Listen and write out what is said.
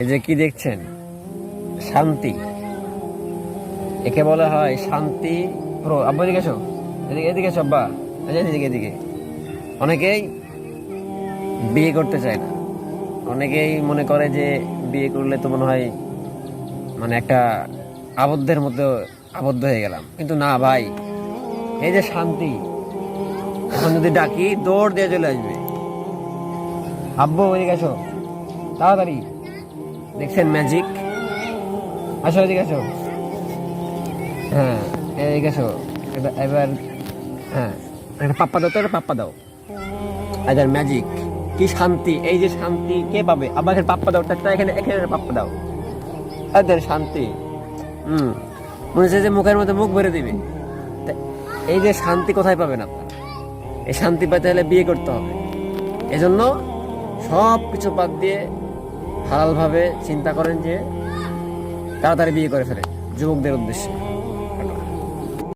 এই যে কি দেখছেন, শান্তি, একে বলা হয় শান্তি প্রো। আব্বা এদিকে এসো, এদিকে এদিকে এসো আব্বা, এদিকে এদিকে। অনেকেই বিয়ে করতে চায় না, অনেকেই মনে করে যে বিয়ে করলে তো মনে হয় মানে একটা আবদ্ধের মধ্যে আবদ্ধ হয়ে গেলাম, কিন্তু না ভাই, এই যে শান্তি, এখন যদি ডাকি দৌড় দিয়ে চলে আসবে। আব্বু এদিকে আসো তাড়াতাড়ি, দেখছেন ম্যাজিক? আসো এদিকে আসো, হ্যাঁ এদিকে আসো। এবার হ্যাঁ, একটা পাপ্পা দাও তো, একটা পাপ্পা দাও। এদের ম্যাজিক কি শান্তি, এই যে শান্তি কে পাবে? আবার পাপ্পা দাও, এখানে এখানে পাপ্পা দাও। এদের শান্তি মনে হচ্ছে যে মুখের মধ্যে মুখ ভরে দিবে। এই যে শান্তি কোথায় পাবেন আপনারা? এই শান্তি পেতে হলে বিয়ে করতে হবে। এজন্য সব কিছু বাদ দিয়ে হালালভাবে চিন্তা করেন যে তাড়াতাড়ি বিয়ে করে ফেলে, যুবকদের উদ্দেশ্যে।